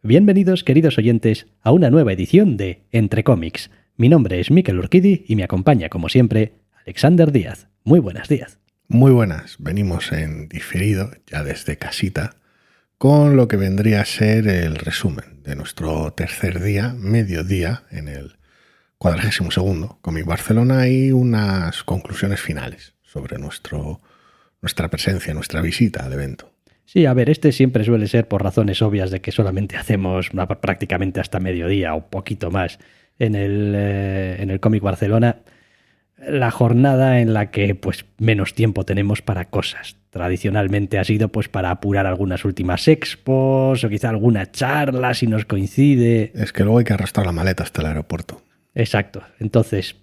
Bienvenidos, queridos oyentes, a una nueva edición de Entre Cómics. Mi nombre es Mikel Urquidi y me acompaña, como siempre, Alexander Díaz. Muy buenos días. Muy buenas. Venimos en diferido, ya desde casita, con lo que vendría a ser el resumen de nuestro tercer día, mediodía, en el 42º Comic Barcelona y unas conclusiones finales sobre nuestra presencia, nuestra visita al evento. Sí, a ver, este siempre suele ser por razones obvias de que solamente hacemos prácticamente hasta mediodía o poquito más en el Comic Barcelona, la jornada en la que pues menos tiempo tenemos para cosas. Tradicionalmente ha sido pues para apurar algunas últimas expos o quizá alguna charla si nos coincide. Es que luego hay que arrastrar la maleta hasta el aeropuerto. Exacto. Entonces,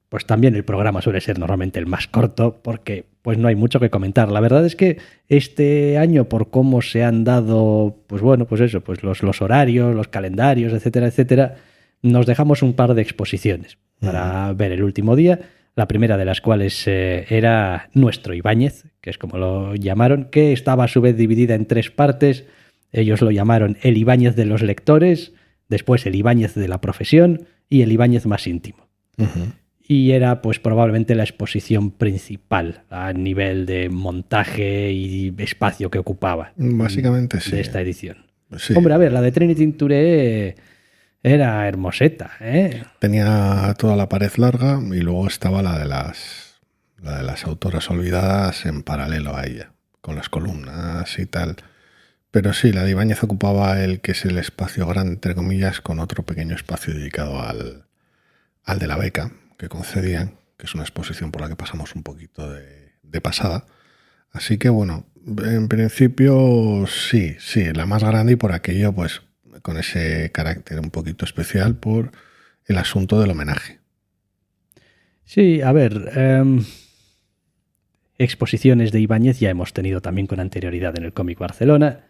pues también el programa suele ser normalmente el más corto porque pues no hay mucho que comentar. La verdad es que este año, por cómo se han dado, pues bueno, pues eso, pues los horarios, los calendarios, etcétera, etcétera, nos dejamos un par de exposiciones para ver el último día. La primera de las cuales era Nuestro Ibáñez, que es como lo llamaron, que estaba a su vez dividida en tres partes. Ellos lo llamaron el Ibáñez de los lectores, después el Ibáñez de la profesión y el Ibáñez más íntimo. Y era pues probablemente la exposición principal a nivel de montaje y espacio que ocupaba. Básicamente sí. De esta edición. Sí. Hombre, a ver, la de Trinity Touré era hermoseta, ¿eh? Tenía toda la pared larga y luego estaba la de las autoras olvidadas en paralelo a ella, con las columnas y tal. Pero sí, la de Ibáñez ocupaba el que es el espacio grande, entre comillas, con otro pequeño espacio dedicado al de la beca que concedían, que es una exposición por la que pasamos un poquito de pasada. Así que bueno, en principio sí, la más grande y por aquello pues con ese carácter un poquito especial por el asunto del homenaje. Sí, a ver, exposiciones de Ibáñez ya hemos tenido también con anterioridad en el Cómic Barcelona.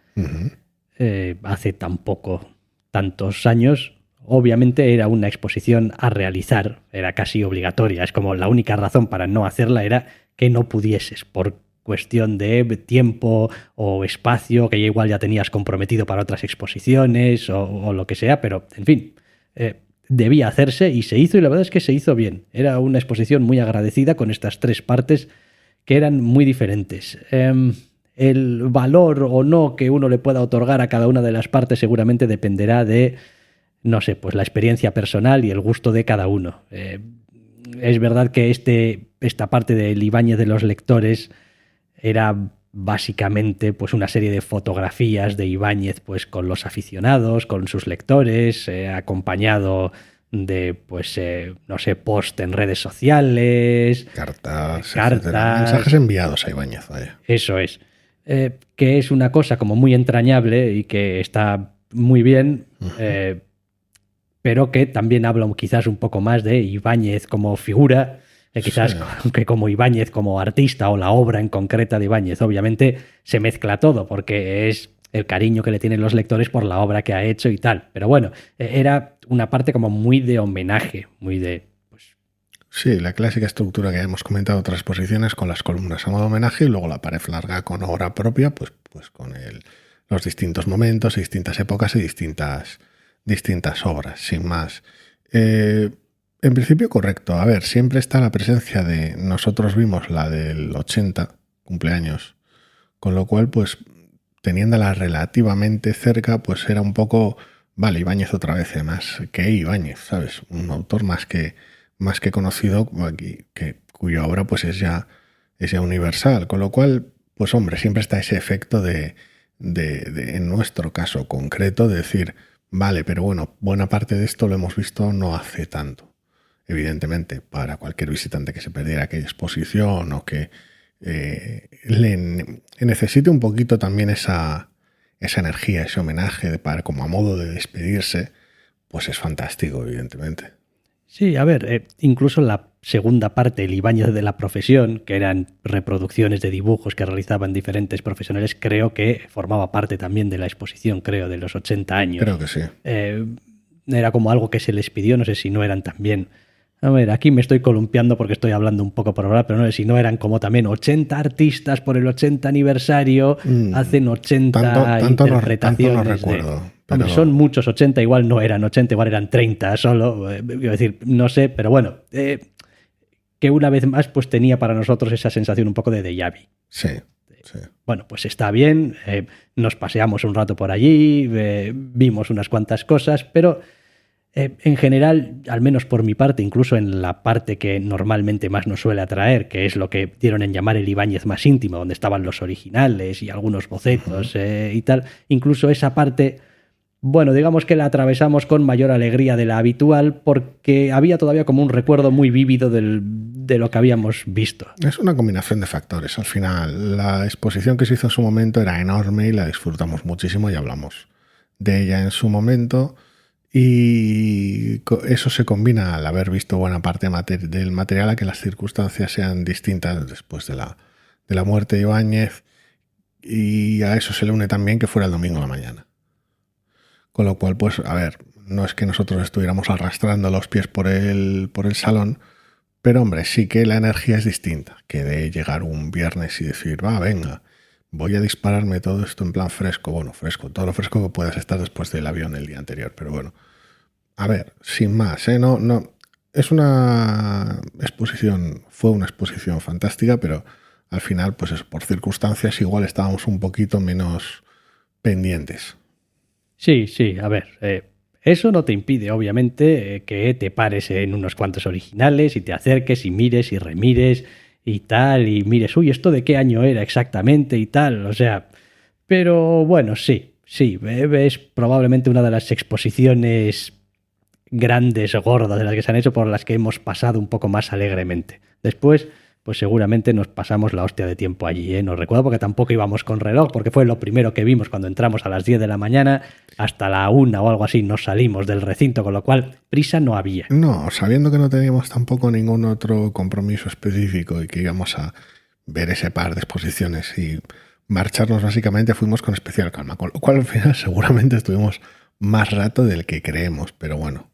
Hace tampoco tantos años. Obviamente era una exposición a realizar, era casi obligatoria. Es como la única razón para no hacerla era que no pudieses, por cuestión de tiempo o espacio, que ya igual ya tenías comprometido para otras exposiciones o lo que sea, pero en fin, debía hacerse y se hizo, y la verdad es que se hizo bien. Era una exposición muy agradecida con estas tres partes que eran muy diferentes. El valor o no que uno le pueda otorgar a cada una de las partes seguramente dependerá de, no sé, pues la experiencia personal y el gusto de cada uno. Es verdad que esta parte del Ibáñez de los lectores era básicamente pues una serie de fotografías de Ibáñez pues con los aficionados, con sus lectores, acompañado de pues no sé, post en redes sociales, cartas, mensajes enviados a Ibáñez, vaya. Eso es. Que es una cosa como muy entrañable y que está muy bien, pero que también habla quizás un poco más de Ibáñez como figura, quizás sí, que como Ibáñez como artista o la obra en concreta de Ibáñez. Obviamente se mezcla todo porque es el cariño que le tienen los lectores por la obra que ha hecho y tal. Pero bueno, era una parte como muy de homenaje, muy de... Sí, la clásica estructura que hemos comentado en otras exposiciones con las columnas a modo homenaje y luego la pared larga con obra propia, pues con los distintos momentos, distintas épocas y distintas obras, sin más. En principio correcto. A ver, siempre está la presencia de... Nosotros vimos la del 80 cumpleaños, con lo cual pues teniéndola relativamente cerca pues era un poco... Vale, Ibáñez otra vez, además, que Ibáñez, ¿sabes? Un autor más que conocido, cuya obra pues es ya universal, con lo cual, pues hombre, siempre está ese efecto de en nuestro caso concreto, de decir, vale, pero bueno, buena parte de esto lo hemos visto no hace tanto. Evidentemente, para cualquier visitante que se perdiera aquella exposición o que le necesite un poquito también esa energía, ese homenaje como a modo de despedirse, pues es fantástico, evidentemente. Sí, a ver, incluso la segunda parte, el Ibáñez de la profesión, que eran reproducciones de dibujos que realizaban diferentes profesionales, creo que formaba parte también de la exposición, creo, de los 80 años. Creo que sí. Era como algo que se les pidió, no sé si no eran también... A ver, aquí me estoy columpiando porque estoy hablando un poco por hablar, pero no sé si no eran como también 80 artistas por el 80 aniversario, hacen 80 tanto interpretaciones. no recuerdo. Pero... Hombre, son muchos 80, igual no eran 80, igual eran 30 solo. Quiero decir, no sé, pero bueno, que una vez más pues tenía para nosotros esa sensación un poco de déjà vu. Sí. Sí. Bueno, pues está bien, nos paseamos un rato por allí, vimos unas cuantas cosas, pero en general, al menos por mi parte, incluso en la parte que normalmente más nos suele atraer, que es lo que dieron en llamar el Ibáñez más íntimo, donde estaban los originales y algunos bocetos y tal, incluso esa parte, bueno, digamos que la atravesamos con mayor alegría de la habitual porque había todavía como un recuerdo muy vívido de lo que habíamos visto. Es una combinación de factores. Al final, la exposición que se hizo en su momento era enorme y la disfrutamos muchísimo y hablamos de ella en su momento. Y eso se combina al haber visto buena parte del material a que las circunstancias sean distintas después de la muerte de Ibáñez, y a eso se le une también que fuera el domingo a la mañana. Con lo cual, pues, a ver, no es que nosotros estuviéramos arrastrando los pies por el salón, pero hombre, sí que la energía es distinta que de llegar un viernes y decir, va, venga, voy a dispararme todo esto en plan fresco. Bueno, fresco, todo lo fresco que puedas estar después del avión el día anterior. Pero bueno, a ver, sin más, no, es una exposición, fue una exposición fantástica, pero al final, pues eso, por circunstancias igual estábamos un poquito menos pendientes. Sí, a ver, eso no te impide, obviamente, que te pares en unos cuantos originales y te acerques y mires y remires y tal, y mires, uy, ¿esto de qué año era exactamente y tal? O sea, pero bueno, sí, es probablemente una de las exposiciones grandes o gordas de las que se han hecho por las que hemos pasado un poco más alegremente. Después, pues seguramente nos pasamos la hostia de tiempo allí, ¿eh? No recuerdo porque tampoco íbamos con reloj, porque fue lo primero que vimos cuando entramos a las 10 de la mañana, hasta la 1 o algo así nos salimos del recinto, con lo cual prisa no había. No, sabiendo que no teníamos tampoco ningún otro compromiso específico y que íbamos a ver ese par de exposiciones y marcharnos, básicamente fuimos con especial calma, con lo cual al final seguramente estuvimos más rato del que creemos, pero bueno.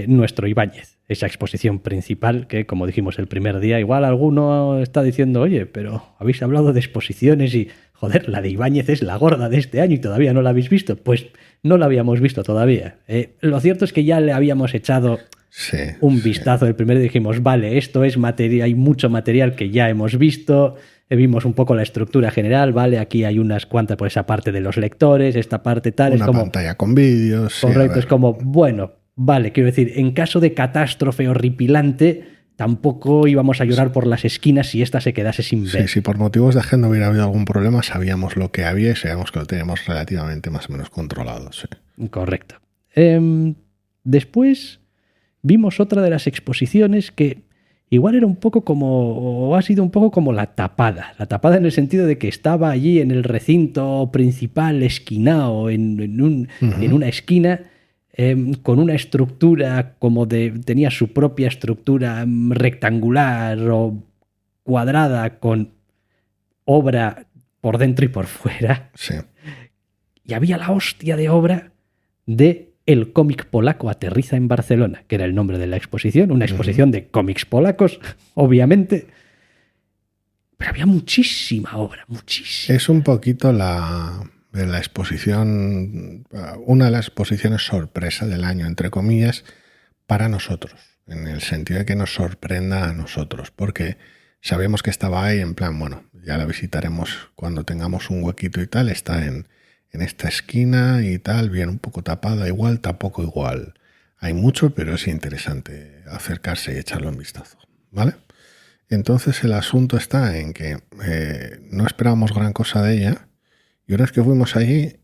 Nuestro Ibáñez, esa exposición principal que, como dijimos el primer día, igual alguno está diciendo, oye, pero habéis hablado de exposiciones y, joder, la de Ibáñez es la gorda de este año y todavía no la habéis visto. Pues no la habíamos visto todavía. Lo cierto es que ya le habíamos echado un vistazo el primer día y dijimos, vale, esto es material, hay mucho material que ya hemos visto, vimos un poco la estructura general, vale, aquí hay unas cuantas por esa parte de los lectores, esta parte tal. Una es como pantalla con vídeos. Correcto, es como, bueno, vale, quiero decir, en caso de catástrofe horripilante, tampoco íbamos a llorar por las esquinas si esta se quedase sin ver. Sí, si por motivos de agenda hubiera habido algún problema, sabíamos lo que había y sabíamos que lo teníamos relativamente más o menos controlado. Sí. Correcto. Después vimos otra de las exposiciones que igual era un poco como, o ha sido un poco como la tapada en el sentido de que estaba allí en el recinto principal, esquinado en una esquina, con una estructura tenía su propia estructura rectangular o cuadrada con obra por dentro y por fuera. Sí. Y había la hostia de obra de El cómic polaco aterriza en Barcelona, que era el nombre de la exposición, una exposición de cómics polacos, obviamente. Pero había muchísima obra, muchísima. Es un poquito la exposición, una de las exposiciones sorpresa del año, entre comillas, para nosotros, en el sentido de que nos sorprenda a nosotros, porque sabemos que estaba ahí en plan, bueno, ya la visitaremos cuando tengamos un huequito y tal, está en esta esquina y tal, bien un poco tapada, igual, tampoco igual. Hay mucho, pero es interesante acercarse y echarle un vistazo, ¿vale? Entonces el asunto está en que no esperábamos gran cosa de ella, y una vez que fuimos allí,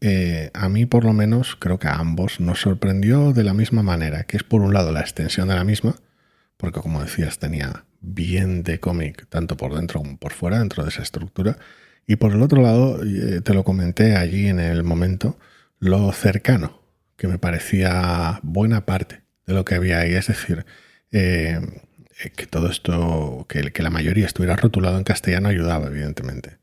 a mí por lo menos, creo que a ambos nos sorprendió de la misma manera, que es por un lado la extensión de la misma, porque como decías tenía bien de cómic, tanto por dentro como por fuera, dentro de esa estructura, y por el otro lado, te lo comenté allí en el momento, lo cercano, que me parecía buena parte de lo que había ahí, es decir, que todo esto, que la mayoría estuviera rotulado en castellano ayudaba, evidentemente.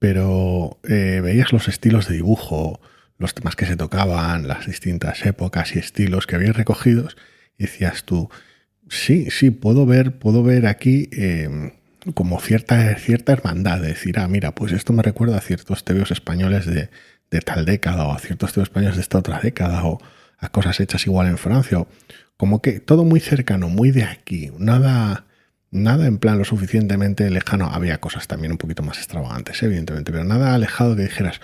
Pero veías los estilos de dibujo, los temas que se tocaban, las distintas épocas y estilos que habías recogidos, y decías tú, sí, puedo ver aquí como cierta hermandad, de decir, mira, pues esto me recuerda a ciertos tebeos españoles de de tal década, o a ciertos tebeos españoles de esta otra década, o a cosas hechas igual en Francia, o como que todo muy cercano, muy de aquí, nada en plan lo suficientemente lejano. Había cosas también un poquito más extravagantes, evidentemente, pero nada alejado que dijeras,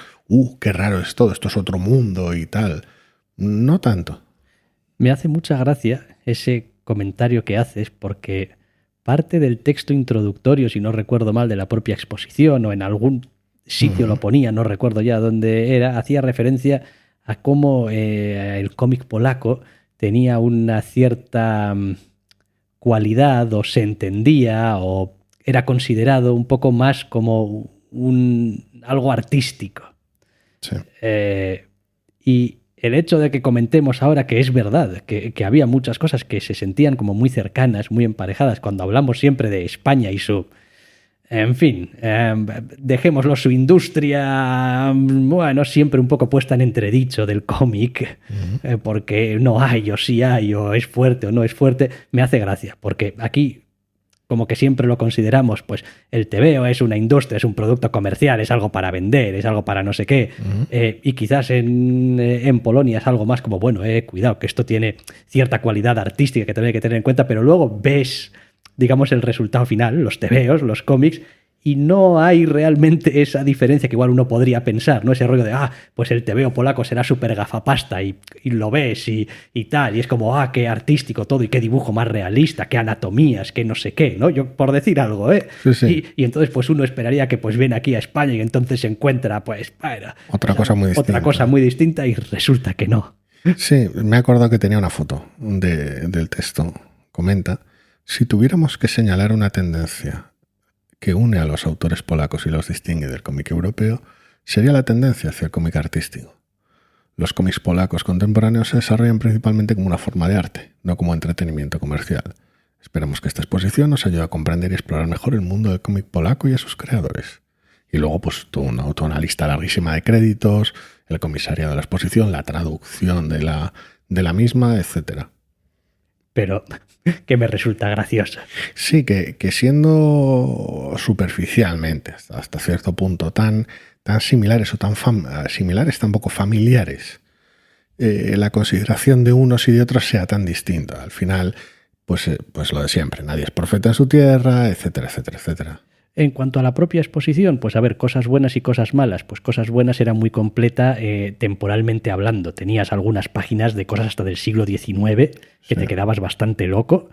qué raro es todo, esto es otro mundo y tal. No tanto. Me hace mucha gracia ese comentario que haces porque parte del texto introductorio, si no recuerdo mal, de la propia exposición o en algún sitio lo ponía, no recuerdo ya dónde era, hacía referencia a cómo el cómic polaco tenía una cierta cualidad o se entendía o era considerado un poco más como algo artístico. Sí. Y el hecho de que comentemos ahora que es verdad, que había muchas cosas que se sentían como muy cercanas, muy emparejadas, cuando hablamos siempre de España y su... En fin, dejémoslo, su industria, bueno, siempre un poco puesta en entredicho del cómic, porque no hay, o sí hay, o es fuerte o no es fuerte, me hace gracia, porque aquí como que siempre lo consideramos, pues el tebeo es una industria, es un producto comercial, es algo para vender, es algo para no sé qué, y quizás en Polonia es algo más como, bueno, cuidado, que esto tiene cierta cualidad artística que también hay que tener en cuenta, pero luego ves, digamos, el resultado final, los tebeos, los cómics, y no hay realmente esa diferencia que igual uno podría pensar, ¿no? Ese rollo de, pues el tebeo polaco será súper gafapasta y lo ves y tal, y es como, qué artístico todo y qué dibujo más realista, qué anatomías, qué no sé qué, ¿no? Yo por decir algo, ¿eh? Sí. Y entonces pues uno esperaría que pues viene aquí a España y entonces se encuentra, pues, bueno, Otra cosa muy distinta y resulta que no. Sí, me he acordado que tenía una foto del texto. Comenta, si tuviéramos que señalar una tendencia que une a los autores polacos y los distingue del cómic europeo, sería la tendencia hacia el cómic artístico. Los cómics polacos contemporáneos se desarrollan principalmente como una forma de arte, no como entretenimiento comercial. Esperamos que esta exposición nos ayude a comprender y explorar mejor el mundo del cómic polaco y a sus creadores. Y luego, pues, toda una lista larguísima de créditos, el comisariado de la exposición, la traducción de la misma, etcétera. Pero que me resulta graciosa. Sí, que siendo superficialmente, hasta cierto punto, tan similares o similares, tan poco familiares, la consideración de unos y de otros sea tan distinta. Al final, pues lo de siempre, nadie es profeta en su tierra, etcétera, etcétera, etcétera. En cuanto a la propia exposición, pues a ver, cosas buenas y cosas malas. Pues cosas buenas era muy completa temporalmente hablando. Tenías algunas páginas de cosas hasta del siglo XIX que te quedabas bastante loco,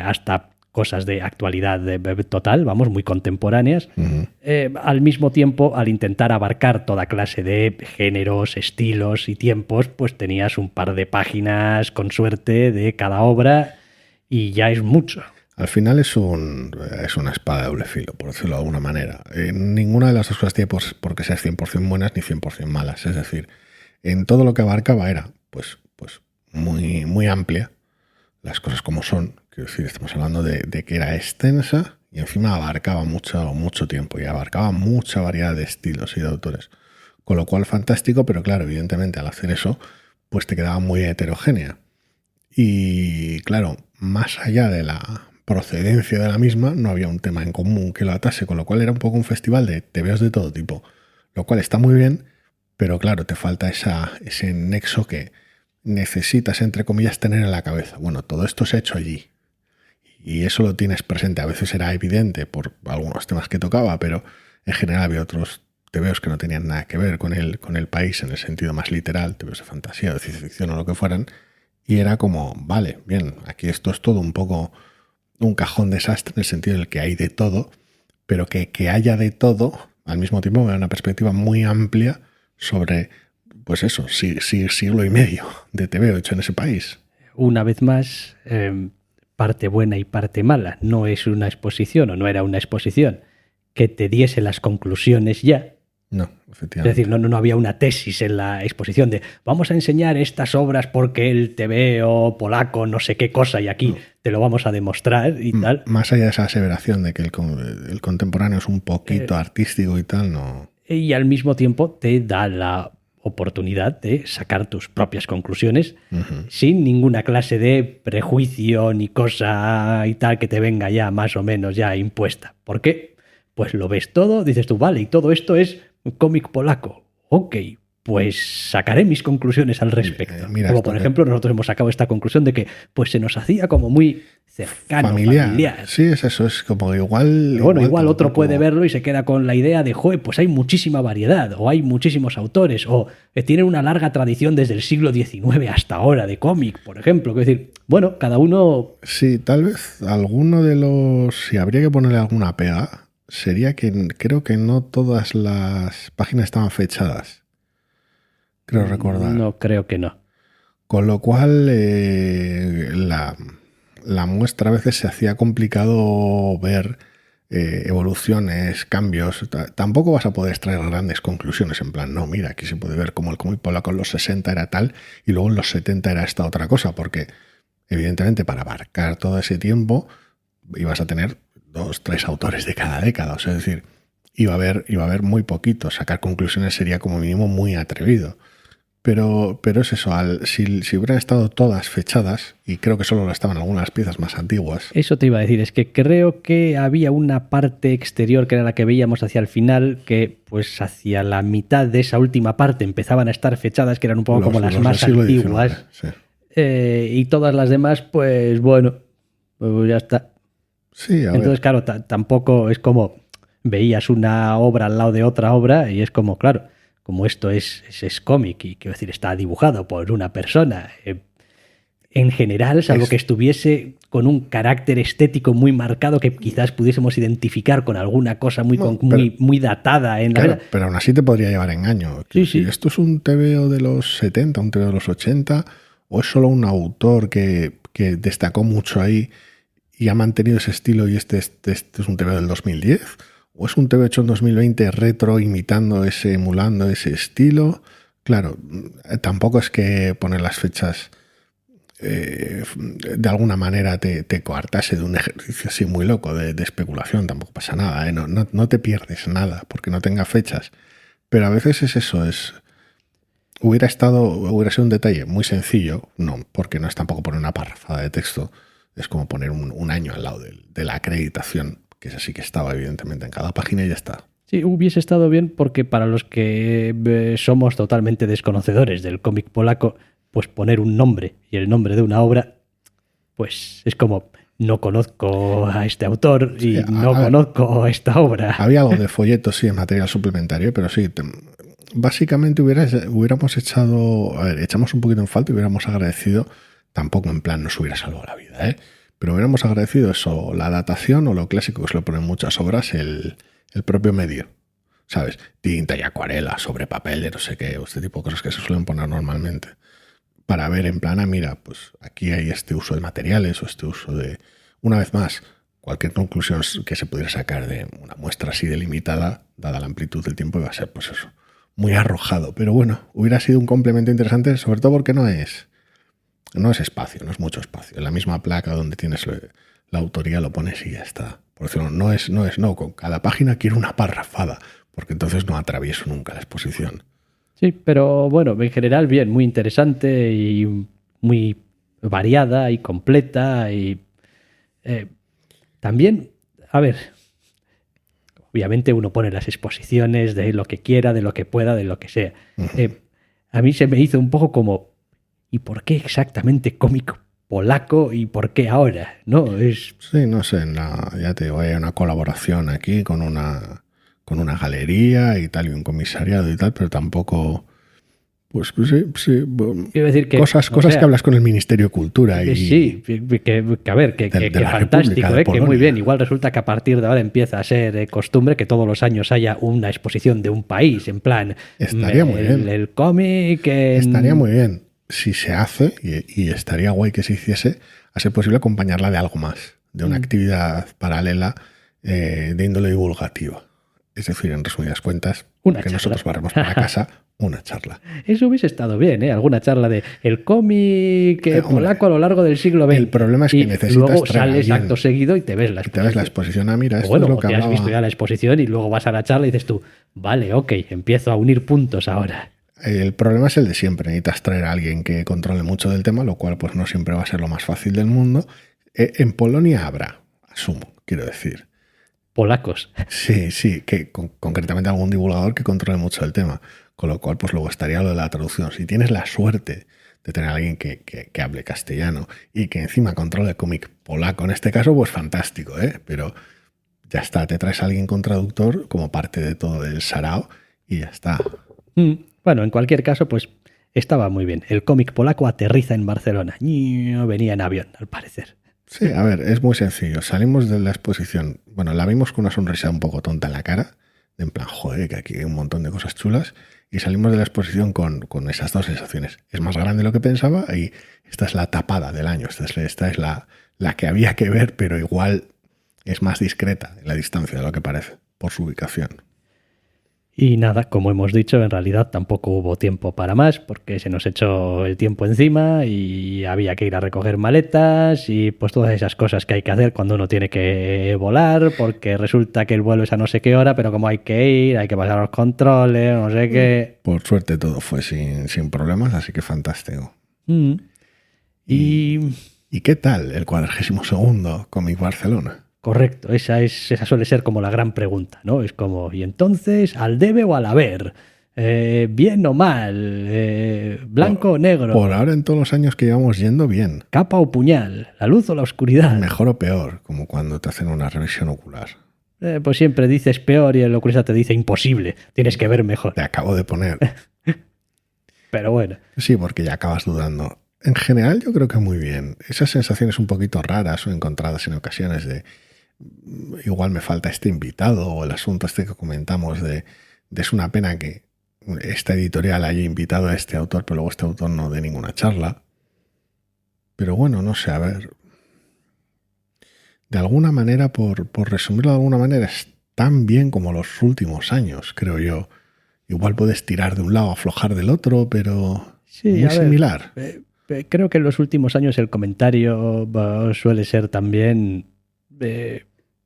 hasta cosas de actualidad total, vamos, muy contemporáneas. Al mismo tiempo, al intentar abarcar toda clase de géneros, estilos y tiempos, pues tenías un par de páginas con suerte de cada obra y ya es mucho. Al final es una espada de doble filo, por decirlo de alguna manera. Ninguna de las dos cosas tiene por qué ser 100% buenas ni 100% malas. Es decir, en todo lo que abarcaba era pues muy, muy amplia, las cosas como son. Quiero decir, estamos hablando de que era extensa y encima abarcaba mucho tiempo y abarcaba mucha variedad de estilos y de autores. Con lo cual, fantástico, pero claro, evidentemente al hacer eso, pues te quedaba muy heterogénea. Y claro, más allá de la procedencia de la misma, no había un tema en común que lo atase, con lo cual era un poco un festival de tebeos de todo tipo, lo cual está muy bien, pero claro, te falta ese nexo que necesitas, entre comillas, tener en la cabeza. Bueno, todo esto se ha hecho allí y eso lo tienes presente. A veces era evidente por algunos temas que tocaba, pero en general había otros tebeos que no tenían nada que ver con el país en el sentido más literal, tebeos de fantasía, de ciencia ficción o lo que fueran, y era como, vale, bien, aquí esto es todo un poco un cajón desastre en el sentido en el que hay de todo, pero que haya de todo, al mismo tiempo me da una perspectiva muy amplia sobre, pues eso, siglo y medio de tebeo hecho en ese país. Una vez más, parte buena y parte mala. No es una exposición o no era una exposición que te diese las conclusiones ya. No, efectivamente. Es decir, no había una tesis en la exposición de vamos a enseñar estas obras porque el tebeo polaco no sé qué cosa y aquí te lo vamos a demostrar y tal. Más allá de esa aseveración de que el contemporáneo es un poquito artístico y tal, no. Y al mismo tiempo te da la oportunidad de sacar tus propias conclusiones sin ninguna clase de prejuicio ni cosa y tal que te venga ya más o menos ya impuesta. ¿Por qué? Pues lo ves todo, dices tú, vale, y todo esto es un cómic polaco ok, pues sacaré mis conclusiones al respecto. Mira, como por ejemplo, nosotros hemos sacado esta conclusión de que pues se nos hacía como muy cercano, familiar. Sí, es eso, es como igual... Pero bueno, igual otro puede verlo y se queda con la idea de, joder, pues hay muchísima variedad, o hay muchísimos autores, o tienen una larga tradición desde el siglo XIX hasta ahora de cómic, por ejemplo. Es decir, bueno, cada uno... Sí, tal vez alguno de los... Si habría que ponerle alguna pega, sería que creo que no todas las páginas estaban fechadas. Creo recordar. No, creo que no. Con lo cual, la muestra a veces se hacía complicado ver evoluciones, cambios. Tampoco vas a poder extraer grandes conclusiones en plan, no, mira, aquí se puede ver como el cómic polaco en los 60 era tal y luego en los 70 era esta otra cosa, porque evidentemente para abarcar todo ese tiempo ibas a tener 2, 3 autores de cada década. O sea, es decir, iba a haber muy poquito. Sacar conclusiones sería como mínimo muy atrevido. Pero es eso, si hubieran estado todas fechadas, y creo que solo lo estaban algunas piezas más antiguas. Eso te iba a decir, es que creo que había una parte exterior que era la que veíamos hacia el final, que pues hacia la mitad de esa última parte empezaban a estar fechadas, que eran un poco como las más antiguas. XIX, sí. Y todas las demás, pues bueno, pues ya está. Sí, entonces, claro, tampoco es como veías una obra al lado de otra obra y es como, claro, como esto es cómic y quiero decir, está dibujado por una persona, en general, salvo que estuviese con un carácter estético muy marcado que quizás pudiésemos identificar con alguna cosa muy datada. Claro, pero aún así te podría llevar engaño. Sí, si esto es un TVO de los 70, un TVO de los 80, o es solo un autor que destacó mucho ahí y ha mantenido ese estilo y este es un TVO del 2010, o es un TV hecho en 2020 retro, emulando ese estilo. Claro, tampoco es que poner las fechas de alguna manera te coartase de un ejercicio así muy loco de especulación. Tampoco pasa nada, ¿eh? No te pierdes nada porque no tenga fechas. Pero a veces es eso, hubiera sido un detalle muy sencillo, no, porque no es tampoco poner una párrafada de texto, es como poner un año al lado de la acreditación, que es así que estaba evidentemente en cada página y ya está. Sí, hubiese estado bien porque para los que somos totalmente desconocedores del cómic polaco, pues poner un nombre y el nombre de una obra, pues es como, no conozco a este autor y conozco esta obra. Había algo de folletos, sí, en material suplementario, pero sí, básicamente hubiéramos echamos un poquito en falta y hubiéramos agradecido, tampoco en plan nos hubiera salvado la vida, pero hubiéramos agradecido eso, la datación o lo clásico que se lo ponen muchas obras, el propio medio, ¿sabes? Tinta y acuarela sobre papel de no sé qué, o este tipo de cosas que se suelen poner normalmente. Para ver en plan, mira, pues aquí hay este uso de materiales o este uso de... Una vez más, cualquier conclusión que se pudiera sacar de una muestra así delimitada, dada la amplitud del tiempo, iba a ser, pues eso, muy arrojado. Pero bueno, hubiera sido un complemento interesante, sobre todo porque no es espacio, no es mucho espacio. En la misma placa donde tienes la autoría lo pones y ya está. Por decirlo, no, con cada página quiero una parrafada, porque entonces no atravieso nunca la exposición. Sí, pero bueno, en general bien, muy interesante y muy variada y completa y también, a ver, obviamente uno pone las exposiciones de lo que quiera, de lo que pueda, de lo que sea. Uh-huh. A mí se me hizo un poco como, ¿y por qué exactamente cómic polaco y por qué ahora? ¿No? Sí, no sé, ya te digo, hay una colaboración aquí con una galería y tal, y un comisariado y tal, pero tampoco... Pues sí. Quiero decir que, cosas que hablas con el Ministerio de Cultura. Sí, que a ver, que fantástico, que muy bien. Igual resulta que a partir de ahora empieza a ser costumbre que todos los años haya una exposición de un país, en plan... Estaría muy bien. El cómic... Estaría muy bien. Si se hace, y estaría guay que se hiciese, a ser posible acompañarla de algo más, de una actividad paralela de índole divulgativa. Es decir, en resumidas cuentas, que nosotros barremos para casa una charla. Eso hubiese estado bien, ¿eh? Alguna charla de el cómic polaco a lo largo del siglo XX. El problema es que necesitas luego sales acto seguido y te ves la exposición. Te ves la exposición. Mira, esto bueno, es lo que te has visto ya la exposición y luego vas a la charla y dices tú, vale, ok, empiezo a unir puntos ahora. El problema es el de siempre. Necesitas traer a alguien que controle mucho del tema, lo cual pues no siempre va a ser lo más fácil del mundo. En Polonia habrá, asumo, quiero decir. polacos. Sí, que concretamente algún divulgador que controle mucho el tema. Con lo cual, pues luego estaría lo de la traducción. Si tienes la suerte de tener a alguien que hable castellano y que encima controle el cómic polaco, en este caso, pues fantástico, ¿eh? Pero ya está, te traes a alguien con traductor como parte de todo el sarao y ya está. Bueno, en cualquier caso, pues estaba muy bien. El cómic polaco aterriza en Barcelona. Venía en avión, al parecer. Sí, a ver, es muy sencillo. Salimos de la exposición, bueno, la vimos con una sonrisa un poco tonta en la cara, en plan, joder, que aquí hay un montón de cosas chulas, y salimos de la exposición con esas dos sensaciones. Es más grande de lo que pensaba y esta es la tapada del año, esta es la que había que ver, pero igual es más discreta en la distancia de lo que parece, por su ubicación. Y nada, como hemos dicho, en realidad tampoco hubo tiempo para más porque se nos echó el tiempo encima y había que ir a recoger maletas y pues todas esas cosas que hay que hacer cuando uno tiene que volar porque resulta que el vuelo es a no sé qué hora, pero como hay que ir, hay que pasar los controles, no sé qué. Por suerte todo fue sin problemas, así que fantástico. ¿Y qué tal el 42º Comic Barcelona? Correcto, esa suele ser como la gran pregunta, ¿no? Es como, ¿y entonces al debe o al haber? ¿Bien o mal? ¿Blanco o negro? Por ahora, en todos los años que llevamos yendo, bien. ¿Capa o puñal? ¿La luz o la oscuridad? Mejor o peor, como cuando te hacen una revisión ocular. Pues siempre dices peor y el oculista te dice imposible, tienes que ver mejor. Te acabo de poner. Pero bueno. Sí, porque ya acabas dudando. En general yo creo que muy bien. Esas sensaciones un poquito raras o encontradas en ocasiones de igual me falta este invitado o el asunto este que comentamos de es una pena que esta editorial haya invitado a este autor pero luego este autor no dé ninguna charla. Pero bueno, no sé, a ver, de alguna manera, por resumirlo de alguna manera, es tan bien como los últimos años, creo yo. Igual puedes tirar de un lado, aflojar del otro, pero sí, muy similar. Creo que en los últimos años el comentario suele ser también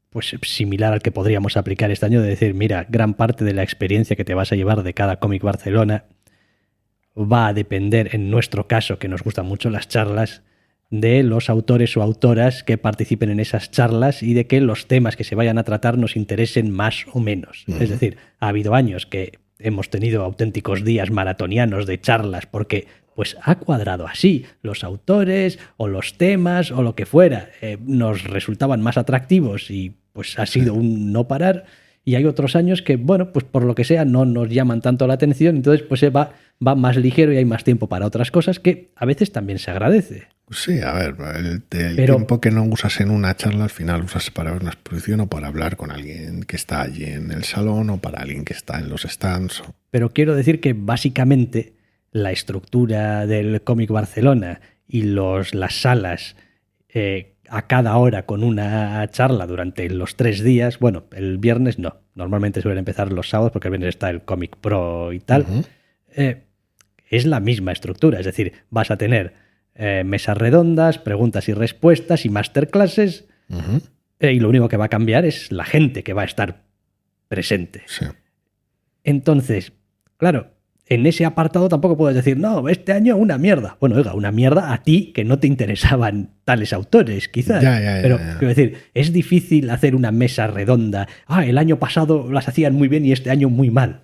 pues similar al que podríamos aplicar este año, de decir, mira, gran parte de la experiencia que te vas a llevar de cada Comic Barcelona va a depender, en nuestro caso, que nos gustan mucho las charlas, de los autores o autoras que participen en esas charlas y de que los temas que se vayan a tratar nos interesen más o menos. Es decir, ha habido años que hemos tenido auténticos días maratonianos de charlas porque pues ha cuadrado así. Los autores o los temas o lo que fuera nos resultaban más atractivos y pues ha sido un no parar. Y hay otros años que, bueno, pues por lo que sea no nos llaman tanto la atención, entonces pues va más ligero y hay más tiempo para otras cosas que a veces también se agradece. Sí, a ver, el tiempo que no usas en una charla al final usas para ver una exposición o para hablar con alguien que está allí en el salón o para alguien que está en los stands. Pero quiero decir que básicamente la estructura del Cómic Barcelona y las salas a cada hora con una charla durante los 3 días, bueno, el viernes no, normalmente suelen empezar los sábados porque el viernes está el Comic Pro y tal, es la misma estructura, es decir, vas a tener mesas redondas, preguntas y respuestas y masterclasses y lo único que va a cambiar es la gente que va a estar presente. Sí. Entonces, claro, en ese apartado tampoco puedes decir, no, este año una mierda. Bueno, oiga, una mierda a ti que no te interesaban tales autores, quizás. Pero quiero decir, es difícil hacer una mesa redonda. El año pasado las hacían muy bien y este año muy mal.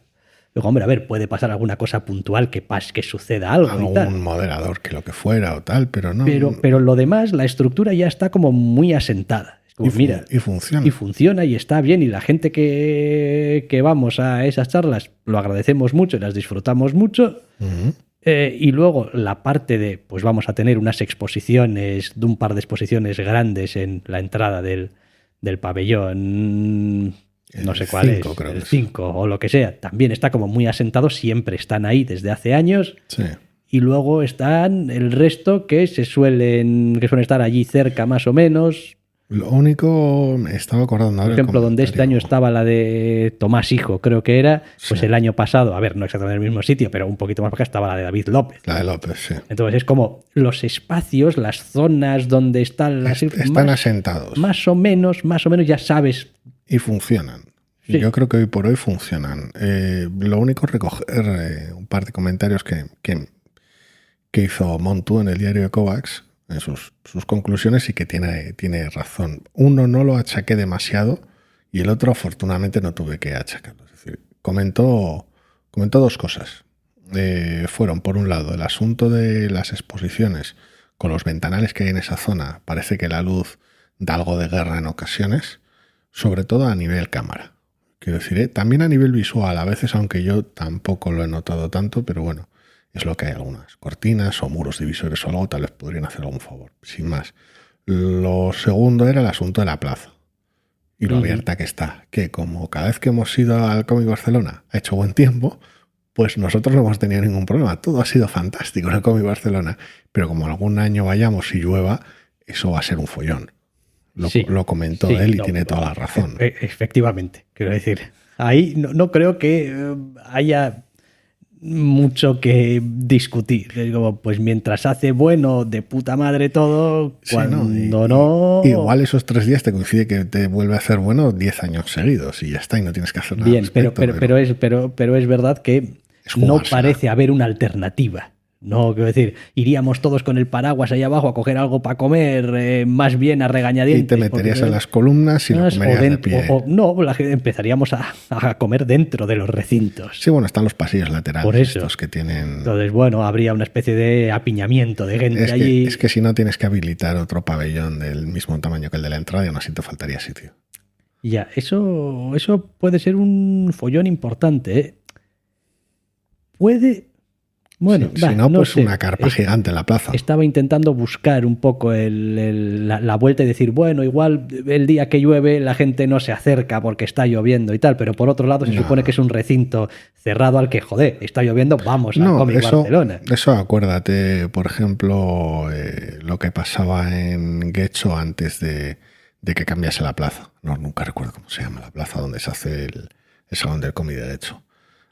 Luego, hombre, a ver, puede pasar alguna cosa puntual que suceda algo. Algún moderador que lo que fuera o tal, pero no. Pero lo demás, la estructura ya está como muy asentada. Como, mira, y funciona. Y funciona y está bien. Y la gente que vamos a esas charlas lo agradecemos mucho y las disfrutamos mucho. Y luego la parte de, pues vamos a tener unas exposiciones, de un par de exposiciones grandes en la entrada del pabellón. No sé cuál es, el 5 o lo que sea, también está como muy asentado, siempre están ahí desde hace años. Sí. Y luego están el resto que suelen estar allí cerca más o menos. Lo único, me estaba acordando ahora. Por ejemplo, donde este año estaba la de Tomás Hijo, creo que era, pues el año pasado, a ver, no exactamente en el mismo sitio, pero un poquito más para acá estaba la de David López. La de López, sí. Entonces es como los espacios, las zonas donde están las... Están asentados. Más o menos ya sabes. Y funcionan. Sí. Yo creo que hoy por hoy funcionan. Lo único es recoger un par de comentarios que hizo Montu en el diario de Kovacs, en sus conclusiones, y que tiene razón. Uno, no lo achaqué demasiado, y el otro afortunadamente no tuve que achacarlo. Es decir, comentó dos cosas. Fueron, por un lado, el asunto de las exposiciones con los ventanales que hay en esa zona. Parece que la luz da algo de guerra en ocasiones, sobre todo a nivel cámara. Quiero decir, también a nivel visual, a veces, aunque yo tampoco lo he notado tanto, pero bueno, es lo que hay. Algunas cortinas o muros divisores o algo, tal vez podrían hacer algún favor, sin más. Lo segundo era el asunto de la plaza y lo abierta que está, que como cada vez que hemos ido al Cómic Barcelona ha hecho buen tiempo, pues nosotros no hemos tenido ningún problema. Todo ha sido fantástico en el Cómic Barcelona, pero como algún año vayamos y llueva, eso va a ser un follón. Lo comentó él y tiene toda la razón. Efectivamente, quiero decir, ahí no creo que haya mucho que discutir. Como, pues mientras hace bueno, de puta madre todo, cuando no... Igual esos 3 días te coincide que te vuelve a hacer bueno 10 años seguidos y ya está, y no tienes que hacer nada. Bien, pero es verdad que no parece haber una alternativa. No, quiero decir, iríamos todos con el paraguas ahí abajo a coger algo para comer, más bien a regañadientes. Y te meterías en las columnas y lo comerías de pie. No, empezaríamos a comer dentro de los recintos. Sí, bueno, están los pasillos laterales. Por eso. Estos que tienen... Entonces, bueno, habría una especie de apiñamiento de gente allí. Es que si no tienes que habilitar otro pabellón del mismo tamaño que el de la entrada, y aún así te faltaría sitio. Ya, eso puede ser un follón importante, ¿eh? Puede... Bueno, si no, pues sé. Una carpa gigante en la plaza. Estaba intentando buscar un poco la vuelta y decir, bueno, igual el día que llueve la gente no se acerca porque está lloviendo y tal, pero por otro lado se supone que es un recinto cerrado al que, joder, está lloviendo, vamos al Cómic Barcelona. Eso acuérdate, por ejemplo, lo que pasaba en Getxo antes de que cambiase la plaza. No, nunca recuerdo cómo se llama la plaza donde se hace el salón del cómic de Getxo.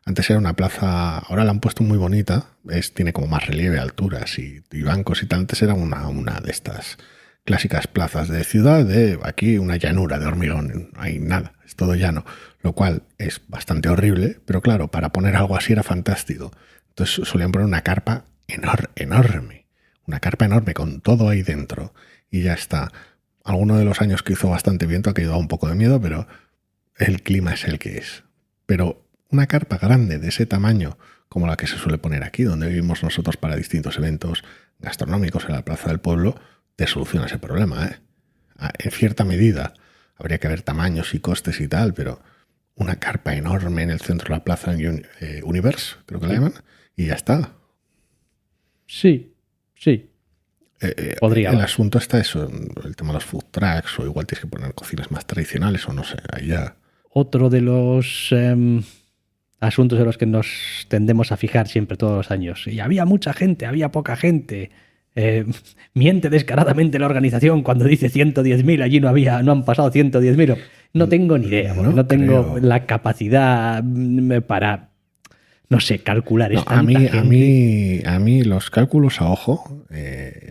Antes era una plaza, ahora la han puesto muy bonita, tiene como más relieve, alturas y bancos y tal. Antes era una de estas clásicas plazas de ciudad, de aquí una llanura de hormigón, no hay nada, es todo llano, lo cual es bastante horrible, pero claro, para poner algo así era fantástico. Entonces solían poner una carpa enorme, una carpa enorme con todo ahí dentro y ya está. Alguno de los años que hizo bastante viento ha quedado un poco de miedo, pero el clima es el que es. Pero una carpa grande de ese tamaño, como la que se suele poner aquí, donde vivimos nosotros para distintos eventos gastronómicos en la Plaza del Pueblo, te soluciona ese problema, ¿eh? En cierta medida habría que ver tamaños y costes y tal, pero una carpa enorme en el centro de la plaza en Universe, creo que la llaman, y ya está. Sí. Podría. El asunto está eso, el tema de los food trucks, o igual tienes que poner cocinas más tradicionales, o no sé, ahí ya... Otro de los... asuntos en los que nos tendemos a fijar siempre todos los años. Y había mucha gente, había poca gente. Miente descaradamente la organización cuando dice 110.000, allí no han pasado 110.000. No tengo ni idea, porque no tengo la capacidad para, no sé, calcular. A mí los cálculos a ojo,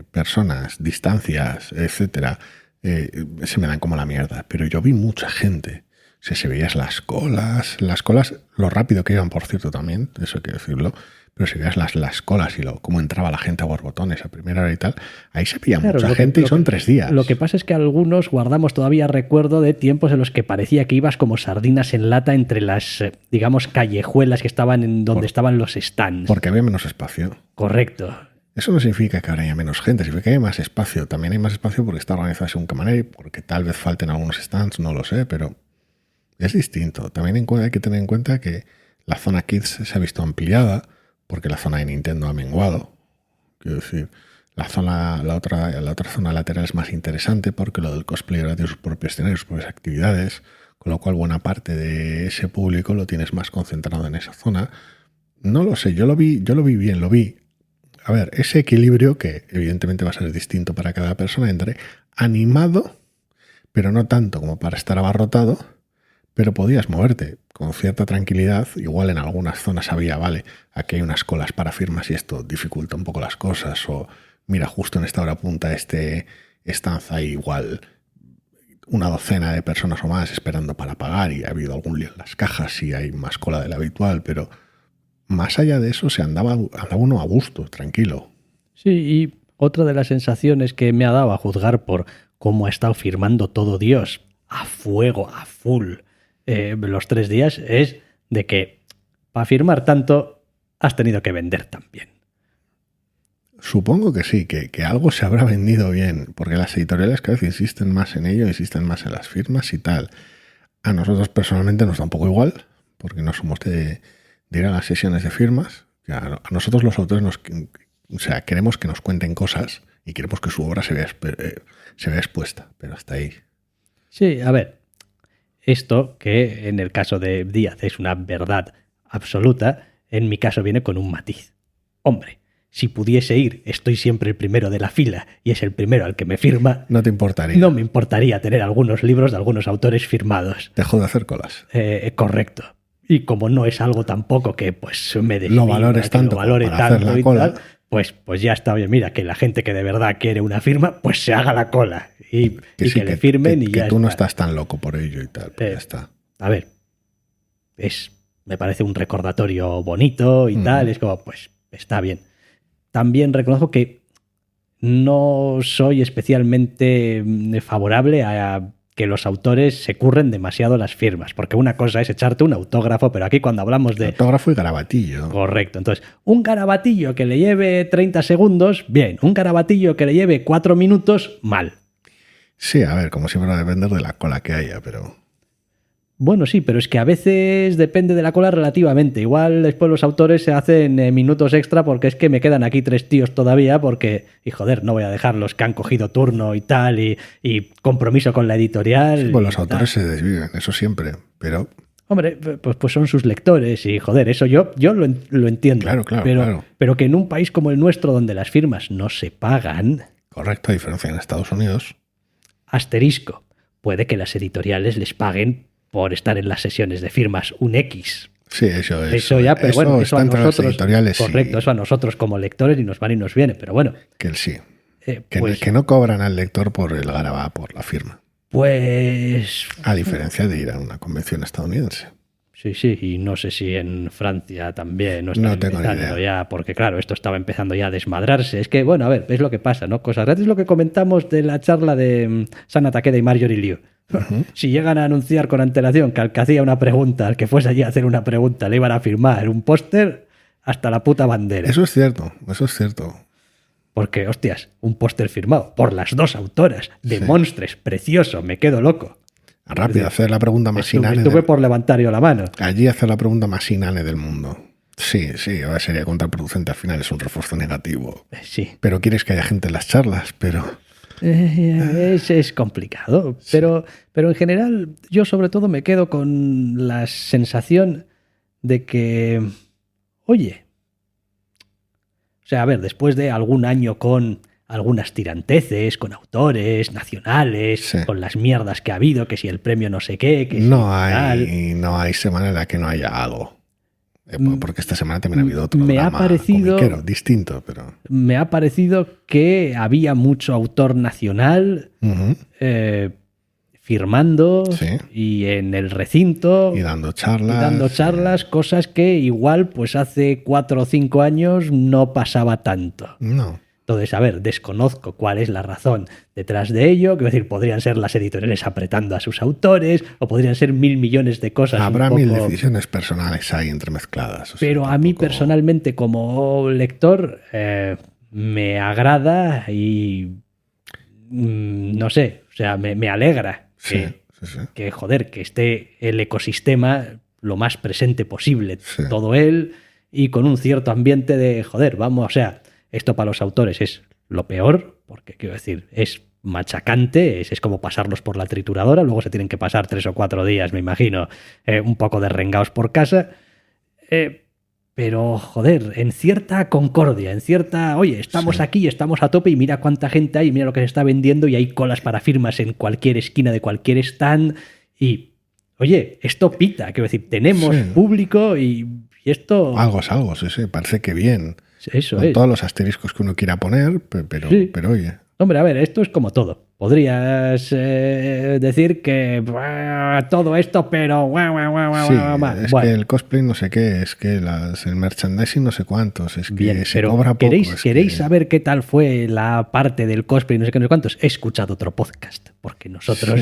personas, distancias, etcétera, se me dan como la mierda. Pero yo vi mucha gente. Si se veías las colas, lo rápido que iban, por cierto, también, eso hay que decirlo, pero si veías las colas y cómo entraba la gente a borbotones a primera hora y tal, ahí se veía mucha gente y son 3 días. Lo que pasa es que algunos guardamos todavía recuerdo de tiempos en los que parecía que ibas como sardinas en lata entre las, digamos, callejuelas que estaban donde estaban los stands. Porque había menos espacio. Correcto. Eso no significa que ahora haya menos gente, significa que hay más espacio. También hay más espacio porque está organizado de según qué manera y porque tal vez falten algunos stands, no lo sé, pero... es distinto. También hay que tener en cuenta que la zona Kids se ha visto ampliada porque la zona de Nintendo ha menguado. Quiero decir, la otra zona lateral es más interesante porque lo del cosplay ahora tiene sus propios escenarios, sus propias actividades, con lo cual buena parte de ese público lo tienes más concentrado en esa zona. No lo sé, yo lo vi bien, A ver, ese equilibrio, que evidentemente va a ser distinto para cada persona, entre animado, pero no tanto como para estar abarrotado, pero podías moverte con cierta tranquilidad. Igual en algunas zonas había, aquí hay unas colas para firmas y esto dificulta un poco las cosas, o mira, justo en esta hora punta estanza hay igual una docena de personas o más esperando para pagar y ha habido algún lío en las cajas y hay más cola de la habitual, pero más allá de eso andaba uno a gusto, tranquilo. Sí, y otra de las sensaciones que me ha dado a juzgar por cómo ha estado firmando todo Dios a fuego, a full, los 3 días, es de que para firmar tanto has tenido que vender también. Supongo que sí, que algo se habrá vendido bien, porque las editoriales cada vez insisten más en ello, insisten más en las firmas y tal. A nosotros personalmente nos da un poco igual, porque no somos de ir a las sesiones de firmas. A nosotros los autores queremos que nos cuenten cosas y queremos que su obra se vea expuesta, pero hasta ahí. Sí, a ver, esto que en el caso de Díaz es una verdad absoluta, en mi caso viene con un matiz. Hombre, si pudiese ir, estoy siempre el primero de la fila y es el primero al que me firma. No te importaría. No me importaría tener algunos libros de algunos autores firmados. Dejo de hacer colas. Correcto. Y como no es algo tampoco que pues me defina, lo valores tanto, lo valore para hacer la y cola. Tal, pues ya está. Oye, mira, que la gente que de verdad quiere una firma, pues se haga la cola y que le firmen y ya que tú está. no estás tan loco por ello y tal, pues ya está. A ver, me parece un recordatorio bonito y tal, es como, pues está bien. También reconozco que no soy especialmente favorable a que los autores se curren demasiado las firmas, porque una cosa es echarte un autógrafo, pero aquí cuando hablamos de... Autógrafo y garabatillo. Correcto, entonces, un garabatillo que le lleve 30 segundos, bien, un garabatillo que le lleve 4 minutos, mal. Sí, a ver, como siempre va a depender de la cola que haya, pero... Bueno, sí, pero es que a veces depende de la cola relativamente. Igual después los autores se hacen minutos extra porque es que me quedan aquí 3 tíos todavía porque, y joder, no voy a dejarlos que han cogido turno y tal y compromiso con la editorial. Sí, pues los autores se desviven, eso siempre, pero... Hombre, pues son sus lectores y joder, eso yo lo entiendo. Claro. Pero que en un país como el nuestro donde las firmas no se pagan... Correcto, a diferencia en Estados Unidos. Asterisco, puede que las editoriales les paguen por estar en las sesiones de firmas un X. Sí, eso es. Eso ya, pero bueno, eso a nosotros, editoriales, correcto, eso a nosotros como lectores y nos van y nos viene, pero bueno. Que él sí. Pues, que no cobran al lector por el garabá, por la firma. Pues... A diferencia de ir a una convención estadounidense. Sí, y no sé si en Francia también no tengo ni idea. Ya, porque claro, esto estaba empezando ya a desmadrarse. Es que, bueno, a ver, es lo que pasa, ¿no? Cosas gratis, lo que comentamos de la charla de Sana Takeda y Marjorie Liu. Si llegan a anunciar con antelación que al que hacía una pregunta, al que fuese allí a hacer una pregunta, le iban a firmar un póster, hasta la puta bandera. Eso es cierto. Porque, hostias, un póster firmado por las 2 autoras de Monstres, precioso, me quedo loco. Rápido, hacer la pregunta más inane. Estuve por levantar yo la mano. Allí hacer la pregunta más inane del mundo. Sí, ahora sería contraproducente, al final es un refuerzo negativo. Sí. Pero quieres que haya gente en las charlas, pero... Es complicado, pero en general yo sobre todo me quedo con la sensación de que, oye, o sea, a ver, después de algún año con algunas tiranteces, con autores nacionales, con las mierdas que ha habido, que si el premio no sé qué, que no hay semana en la que no haya algo. Porque esta semana también ha habido otro drama comiquero, distinto, pero... Me ha parecido que había mucho autor nacional firmando y en el recinto y dando charlas, cosas que igual pues hace 4 o 5 años no pasaba tanto. No. Entonces, a ver, desconozco cuál es la razón detrás de ello. Quiero decir, podrían ser las editoriales apretando a sus autores o podrían ser 1000 millones de cosas. Habrá 1000 decisiones personales ahí entremezcladas. Pero a mí personalmente como lector me agrada y no sé, o sea, me alegra que, joder, que esté el ecosistema lo más presente posible, todo él, y con un cierto ambiente de, joder, vamos, o sea... Esto para los autores es lo peor, porque quiero decir, es machacante, es como pasarlos por la trituradora, luego se tienen que pasar 3 o 4 días, me imagino, un poco derrengados por casa, pero joder, en cierta concordia, en cierta, oye, estamos aquí, estamos a tope y mira cuánta gente hay, mira lo que se está vendiendo y hay colas para firmas en cualquier esquina de cualquier stand y, oye, esto pita, quiero decir, tenemos público y esto... Algo es algo, sí, parece que bien. Eso con es. Todos los asteriscos que uno quiera poner, pero oye. Hombre, a ver, esto es como todo. Podrías decir que todo esto, pero... es que el cosplay no sé qué, es que el merchandising no sé cuántos, es que bien, se cobra poco. ¿Queréis saber qué tal fue la parte del cosplay no sé qué, no sé cuántos? He escuchado otro podcast, porque nosotros...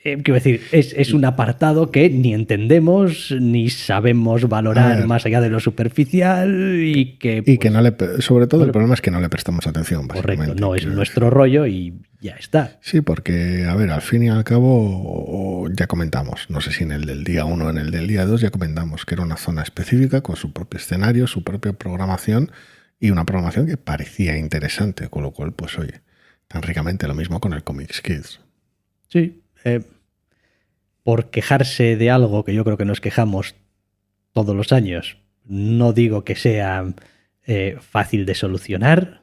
quiero decir, es un apartado que ni entendemos ni sabemos valorar más allá de lo superficial y que... Y que no le... Sobre todo el problema es que no le prestamos atención, básicamente. Correcto, no es nuestro rollo y ya está. Sí, porque, a ver, al fin y al cabo ya comentamos, no sé si en el del día 1 o en el del día 2 ya comentamos que era una zona específica con su propio escenario, su propia programación y una programación que parecía interesante, con lo cual, pues oye, tan ricamente lo mismo con el Comics Kids. Sí, por quejarse de algo que yo creo que nos quejamos todos los años, no digo que sea fácil de solucionar,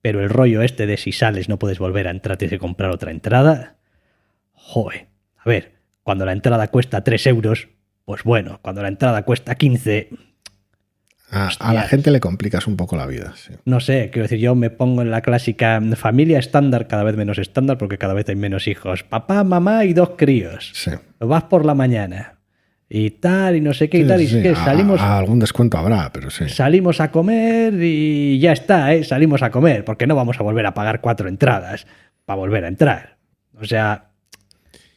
pero el rollo este de si sales no puedes volver a entrar, tienes que comprar otra entrada. Joder, a ver, cuando la entrada cuesta 3 euros, pues bueno, cuando la entrada cuesta 15... A la gente le complicas un poco la vida. Sí. No sé, quiero decir, yo me pongo en la clásica familia estándar, cada vez menos estándar porque cada vez hay menos hijos. Papá, mamá y 2 críos. Sí. Vas por la mañana y tal, y no sé qué y tal. Y es que salimos... algún descuento habrá, pero sí. Salimos a comer y ya está, salimos a comer, porque no vamos a volver a pagar 4 entradas para volver a entrar. O sea...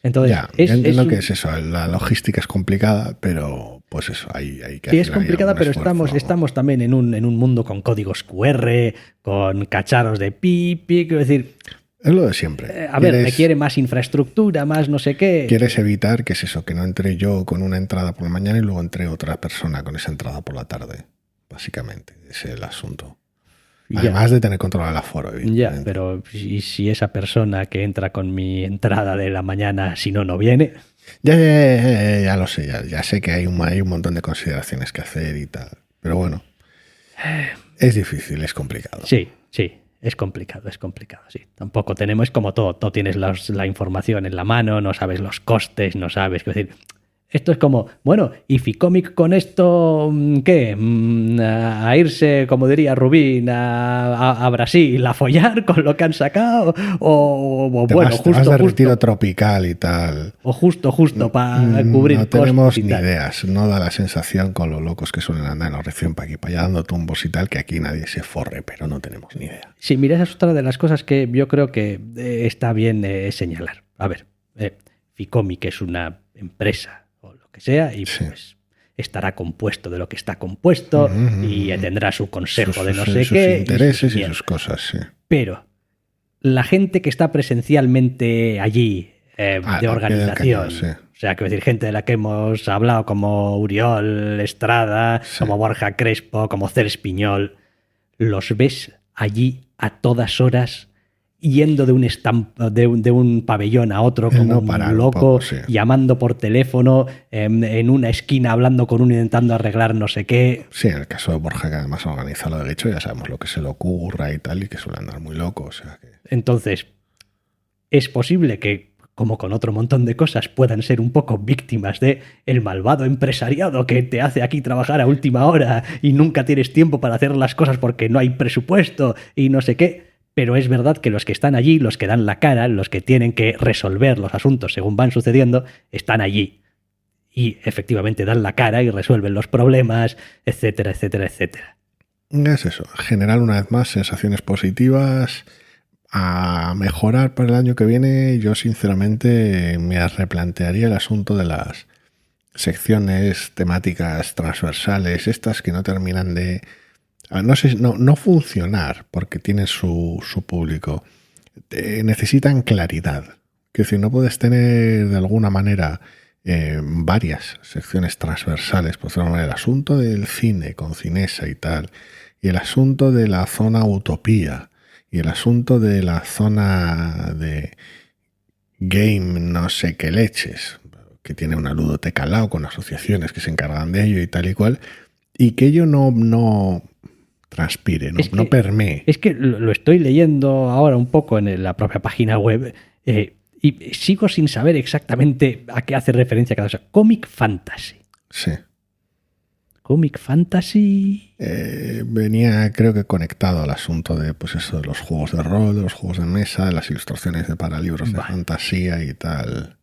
Entonces, ya, yo entiendo que es eso, la logística es complicada, pero pues eso, hay que hacer. Sí, es complicada, pero estamos también en un mundo con códigos QR, con cacharros de pipi, quiero decir... Es lo de siempre. A ver, requiere más infraestructura, más no sé qué. Quieres evitar que es eso, que no entre yo con una entrada por la mañana y luego entre otra persona con esa entrada por la tarde, básicamente, ese es el asunto. Además de tener control del aforo. Ya, pero ¿y si esa persona que entra con mi entrada de la mañana, si no viene? Ya lo sé, ya sé que hay un montón de consideraciones que hacer y tal. Pero bueno, es difícil, es complicado. Sí, es complicado, sí. Tampoco tenemos como todo tienes la información en la mano, no sabes los costes, no sabes, es decir... Esto es como, bueno, ¿y Ficomic con esto qué? ¿A irse, como diría Rubín, a Brasil a follar con lo que han sacado? O bueno, justo de retiro tropical y tal. O justo para cubrir no tenemos ni ideas. No da la sensación con lo locos que suelen andar en la región para aquí, para allá dando tumbos y tal, que aquí nadie se forre, pero no tenemos ni idea. Sí, mira, esa es otra de las cosas que yo creo que está bien señalar. A ver, Ficomic es una empresa que sea y pues estará compuesto de lo que está compuesto y tendrá su consejo de no sé qué. Sus intereses y sus cosas, sí. Pero la gente que está presencialmente allí de organización, o sea, quiero decir, gente de la que hemos hablado como Uriol Estrada, como Borja Crespo, como Cer Espiñol, los ves allí a todas horas yendo de un pabellón a otro como un loco, llamando por teléfono, en una esquina hablando con uno intentando arreglar no sé qué. Sí, en el caso de Borja, que además organiza lo de hecho, ya sabemos lo que se le ocurra y tal, y que suele andar muy loco. O sea que... Entonces, es posible que, como con otro montón de cosas, puedan ser un poco víctimas de el malvado empresariado que te hace aquí trabajar a última hora y nunca tienes tiempo para hacer las cosas porque no hay presupuesto y no sé qué. Pero es verdad que los que están allí, los que dan la cara, los que tienen que resolver los asuntos según van sucediendo, están allí. Y efectivamente dan la cara y resuelven los problemas, etcétera, etcétera, etcétera. Es eso, generar una vez más sensaciones positivas, a mejorar para el año que viene. Yo sinceramente me replantearía el asunto de las secciones temáticas transversales, estas que no terminan de... No funcionar porque tienen su público. Necesitan claridad. Es decir, no puedes tener de alguna manera varias secciones transversales. Por ejemplo, el asunto del cine con Cinesa y tal, y el asunto de la zona Utopía, y el asunto de la zona de Game no sé qué leches, que tiene una ludoteca al lado con asociaciones que se encargan de ello y tal y cual, y que ello no transpire, no permee. Es que lo estoy leyendo ahora un poco en la propia página web y sigo sin saber exactamente a qué hace referencia cada cosa. Comic Fantasy. Sí. Comic Fantasy... venía, creo que conectado al asunto de, pues eso, de los juegos de rol, de los juegos de mesa, de las ilustraciones para libros de fantasía y tal.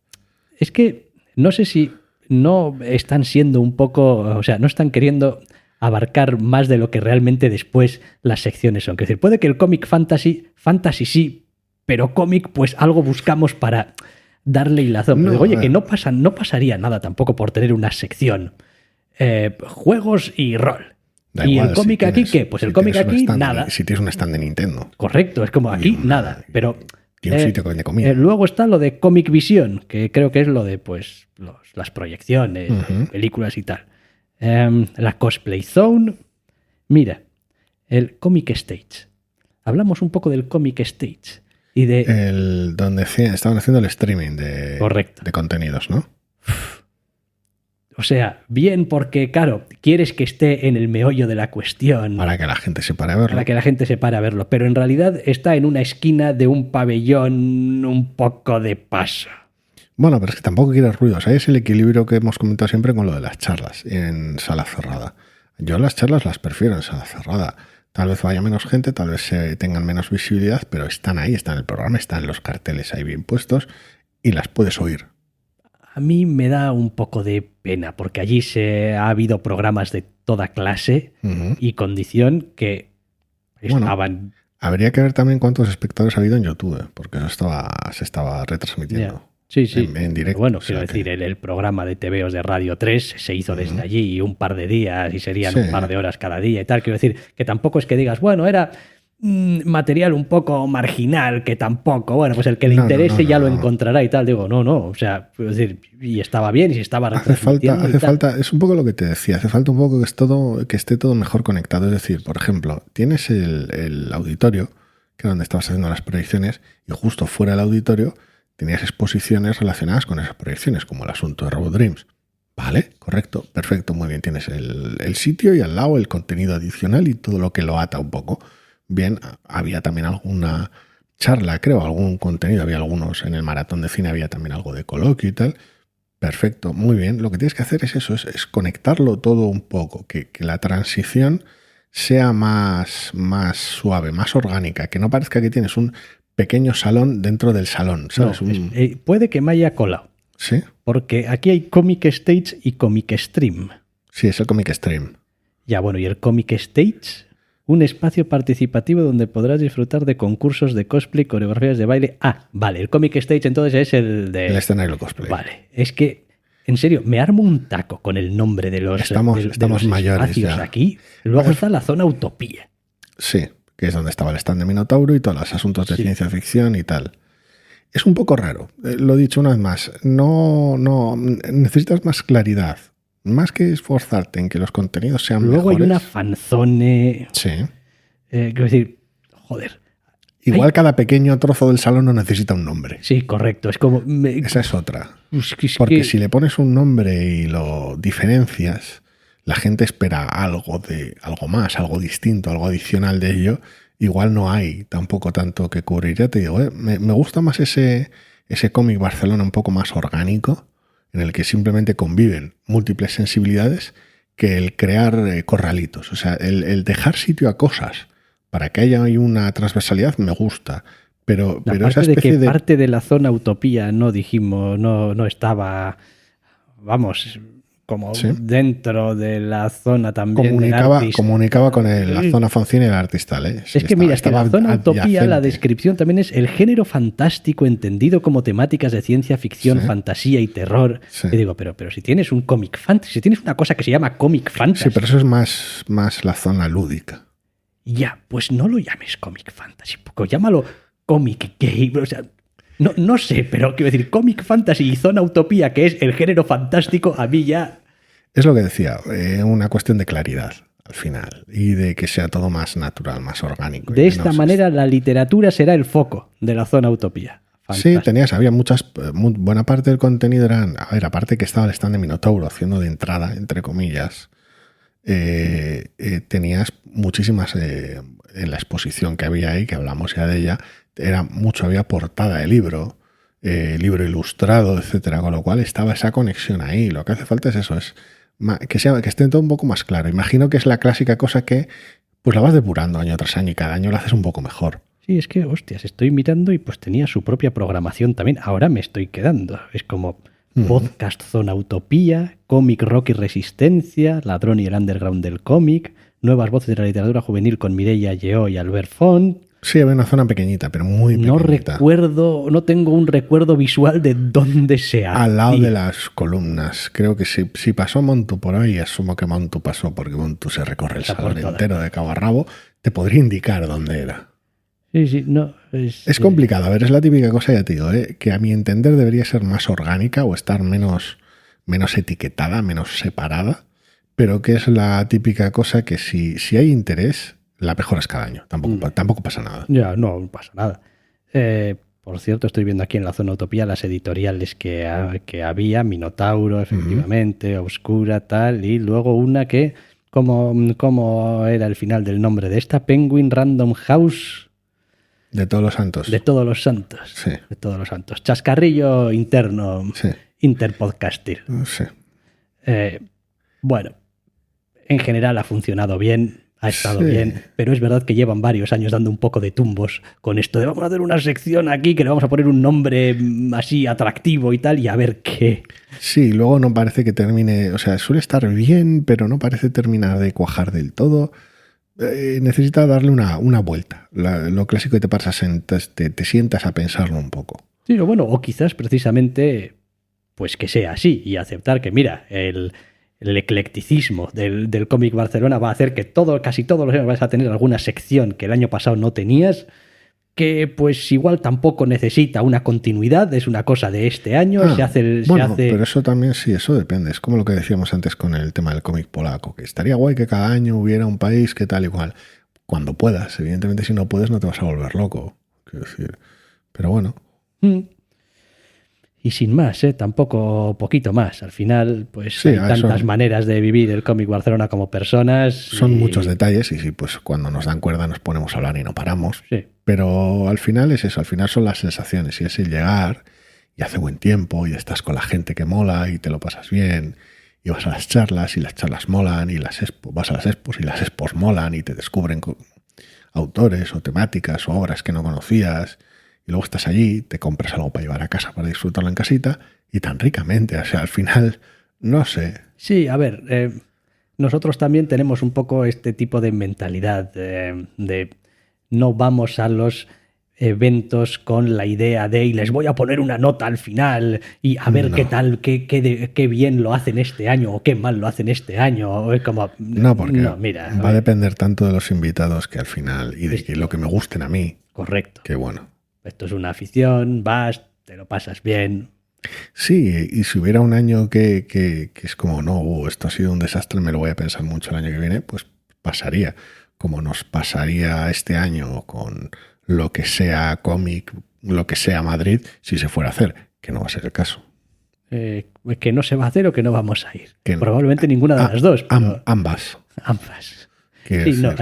Es que no sé si no están siendo un poco... O sea, no están queriendo... abarcar más de lo que realmente después las secciones son. Es decir, puede que el cómic fantasy sí, pero cómic, pues algo buscamos para darle hilazón. No, Digo, oye, que no pasaría nada tampoco por tener una sección. Juegos y rol. Da ¿Y igual, el cómic si aquí tienes- qué? Pues el si cómic tienes un aquí, stand nada. Si tienes un stand de Nintendo. Correcto, es como aquí, nada. Pero Y un sitio de comida. luego está lo de Comic Vision, que creo que es lo de pues las proyecciones, películas y tal. La Cosplay Zone. Mira, el Comic Stage. Hablamos un poco del Comic Stage. Y de... Donde estaban haciendo el streaming Correcto. de contenidos, ¿no? O sea, bien porque, claro, quieres que esté en el meollo de la cuestión. Para que la gente se pare a verlo. Para que la gente se pare a verlo. Pero en realidad está en una esquina de un pabellón un poco de paso. Bueno, pero es que tampoco quieres ruidos. Ahí es el equilibrio que hemos comentado siempre con lo de las charlas en sala cerrada. Yo las charlas las prefiero en sala cerrada. Tal vez vaya menos gente, tal vez tengan menos visibilidad, pero están ahí, están en el programa, están los carteles ahí bien puestos y las puedes oír. A mí me da un poco de pena, porque allí ha habido programas de toda clase y condición que estaban... Habría que ver también cuántos espectadores ha habido en YouTube, porque eso se estaba retransmitiendo. Yeah. Sí. En directo. Pero bueno, quiero decir, el programa de TVOs de Radio 3 se hizo desde allí un par de días y serían un par de horas cada día y tal. Quiero decir, que tampoco es que digas, bueno, era material un poco marginal, que tampoco, bueno, pues el que le interese ya lo encontrará y tal. Digo, no, o sea, quiero decir, y estaba bien y se estaba retransmitiendo. Hace falta, es un poco lo que te decía, hace falta un poco que esté todo mejor conectado. Es decir, por ejemplo, tienes el auditorio, que era donde estabas haciendo las proyecciones, y justo fuera del auditorio tenías exposiciones relacionadas con esas proyecciones, como el asunto de Robot Dreams. Vale, correcto, perfecto, muy bien. Tienes el sitio y al lado el contenido adicional y todo lo que lo ata un poco. Bien, había también alguna charla, creo, algún contenido. Había algunos en el maratón de cine, había también algo de coloquio y tal. Perfecto, muy bien. Lo que tienes que hacer es eso, es conectarlo todo un poco, que la transición sea más suave, más orgánica, que no parezca que tienes un pequeño salón dentro del salón, ¿sabes? No, puede que me haya colado. ¿Sí? Porque aquí hay Comic Stage y Comic Stream. Sí, es el Comic Stream. Ya, bueno, ¿y el Comic Stage? Un espacio participativo donde podrás disfrutar de concursos de cosplay, coreografías de baile. Ah, vale, el Comic Stage entonces es el de... El escenario cosplay. Vale, es que, en serio, me armo un taco con el nombre de los, estamos de los mayores espacios ya. Aquí. Luego está la zona Utopía. Sí, que es donde estaba el stand de Minotauro y todos los asuntos de ciencia ficción y tal. Es un poco raro, lo he dicho una vez más. No, necesitas más claridad. Más que esforzarte en que los contenidos sean Luego mejores. hay una fanzone. Sí. Quiero decir, joder. Igual cada pequeño trozo del salón no necesita un nombre. Sí, correcto. Es como... Esa es otra. Es Porque si le pones un nombre y lo diferencias, la gente espera algo más, algo distinto, algo adicional de ello. Igual no hay tampoco tanto que cubrir. Ya te digo, me gusta más ese cómic Barcelona un poco más orgánico, en el que simplemente conviven múltiples sensibilidades, que el crear corralitos. O sea, el dejar sitio a cosas para que haya una transversalidad me gusta. Pero esa especie de que parte de la zona Utopía no dijimos, no estaba, vamos, como dentro de la zona también. Comunicaba con la zona función y el artistal. Es que mira, es que la zona Utopía, la descripción también es el género fantástico entendido como temáticas de ciencia ficción, fantasía y terror. Y digo, pero si tienes un cómic fantasy, si tienes una cosa que se llama cómic fantasy. Sí, pero eso es más la zona lúdica. Ya, pues no lo llames cómic fantasy, llámalo cómic gay, o sea, no sé, pero quiero decir, cómic fantasy y zona Utopía, que es el género fantástico, a mí ya... Es lo que decía, una cuestión de claridad al final y de que sea todo más natural, más orgánico. De esta manera la literatura será el foco de la zona Utopía. Fantástico. Sí, había buena parte del contenido eran, a ver, aparte que estaba el stand de Minotauro haciendo de entrada, entre comillas, tenías muchísimas en la exposición que había ahí, que hablamos ya de ella, había portada de libro ilustrado, etcétera, con lo cual estaba esa conexión ahí. Lo que hace falta es eso, es que esté todo un poco más claro. Imagino que es la clásica cosa que pues la vas depurando año tras año y cada año la haces un poco mejor. Sí, es que, hostias, estoy mirando y pues tenía su propia programación también. Ahora me estoy quedando. Es como podcast Zona Utopía, cómic Rock y Resistencia, Ladrón y el Underground del cómic, nuevas voces de la literatura juvenil con Mireia Yeó y Albert Font. Sí, había una zona pequeñita, pero muy pequeñita. No tengo un recuerdo visual de dónde se hacía. Al lado de las columnas. Creo que si pasó Montu por ahí, asumo que Montu pasó, porque Montu se recorre el salón entero de cabo a rabo, te podría indicar dónde era. Sí, no. Es complicado. A ver, es la típica cosa, ya te digo, que a mi entender debería ser más orgánica o estar menos etiquetada, menos separada, pero que es la típica cosa que si hay interés, la mejoras cada año. Tampoco pasa nada. Ya, no pasa nada. Por cierto, estoy viendo aquí en la zona Utopía las editoriales que había, Minotauro, efectivamente, Obscura, tal, y luego una que, ¿cómo era el final del nombre de esta? Penguin Random House. De Todos los Santos. De Todos los Santos. Sí. De Todos los Santos. Chascarrillo interno. Sí. Interpodcasting. Sí. Bueno, en general ha funcionado bien, ha estado bien, pero es verdad que llevan varios años dando un poco de tumbos con esto de vamos a hacer una sección aquí que le vamos a poner un nombre así atractivo y tal y a ver qué. Sí, luego no parece que termine, o sea, suele estar bien, pero no parece terminar de cuajar del todo. Necesita darle una vuelta. Lo clásico que te pasas, te sientas a pensarlo un poco. Sí, o quizás precisamente pues que sea así y aceptar que, mira, el eclecticismo del cómic Barcelona va a hacer que casi todos los años vas a tener alguna sección que el año pasado no tenías, que pues igual tampoco necesita una continuidad, es una cosa de este año, pero eso también sí, eso depende. Es como lo que decíamos antes con el tema del cómic polaco, que estaría guay que cada año hubiera un país que tal y cual. Cuando puedas, evidentemente si no puedes no te vas a volver loco. Quiero decir, pero bueno. Y sin más, poquito más. Al final, pues hay tantas maneras de vivir el cómic Barcelona como personas. Son muchos detalles y sí, pues cuando nos dan cuerda nos ponemos a hablar y no paramos. Sí. Pero al final es eso, al final son las sensaciones y es el llegar y hace buen tiempo y estás con la gente que mola y te lo pasas bien y vas a las charlas y las charlas molan y vas a las expos y las expos molan y te descubren autores o temáticas o obras que no conocías. Y luego estás allí, te compras algo para llevar a casa para disfrutarlo en casita y tan ricamente. O sea, al final, no sé. Sí, a ver, nosotros también tenemos un poco este tipo de mentalidad de no vamos a los eventos con la idea de y les voy a poner una nota al final y a ver qué tal, qué bien lo hacen este año o qué mal lo hacen este año. Es como, mira, va a depender tanto de los invitados que al final y de lo que me gusten a mí. Correcto. Que bueno. Esto es una afición, vas, te lo pasas bien. Sí, y si hubiera un año que es como, no, esto ha sido un desastre, me lo voy a pensar mucho el año que viene, pues pasaría. Como nos pasaría este año con lo que sea cómic, lo que sea Madrid, si se fuera a hacer, que no va a ser el caso. Que no se va a hacer o que no vamos a ir. Probablemente ninguna de las dos. Pero ambas. Sí, no,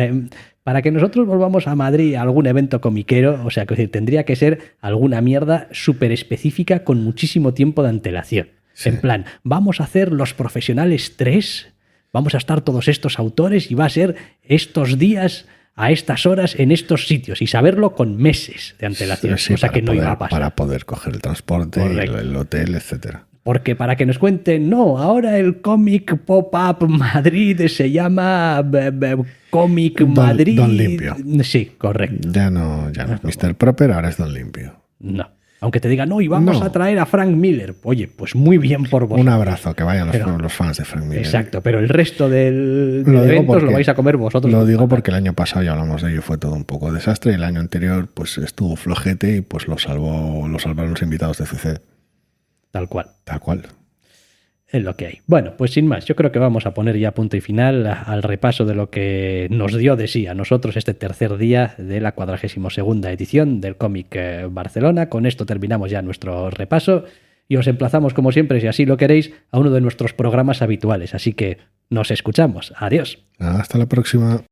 para que nosotros volvamos a Madrid a algún evento comiquero, o sea, que tendría que ser alguna mierda súper específica con muchísimo tiempo de antelación. Sí. En plan, vamos a hacer Los Profesionales 3, vamos a estar todos estos autores y va a ser estos días a estas horas en estos sitios y saberlo con meses de antelación, sí, cosa que no iba a pasar. Para poder coger el transporte, el hotel, etcétera. Porque para que nos cuenten, no, ahora el cómic Pop-Up Madrid se llama Cómic Madrid. Don Limpio. Sí, correcto. Ya no. Mr. Proper ahora es Don Limpio. No. Aunque te digan, no, y vamos a traer a Frank Miller. Oye, pues muy bien por vosotros. Un abrazo, que vayan los fans de Frank Miller. Exacto, pero el resto del evento lo vais a comer vosotros. Lo digo porque el año pasado ya hablamos de ello, fue todo un poco desastre. El año anterior pues estuvo flojete y pues lo salvaron los invitados de CC. Tal cual. Es lo que hay. Bueno, pues sin más, yo creo que vamos a poner ya punto y final al repaso de lo que nos dio de sí a nosotros este tercer día de la 42ª edición del cómic Barcelona. Con esto terminamos ya nuestro repaso y os emplazamos, como siempre, si así lo queréis, a uno de nuestros programas habituales. Así que nos escuchamos. Adiós. Hasta la próxima.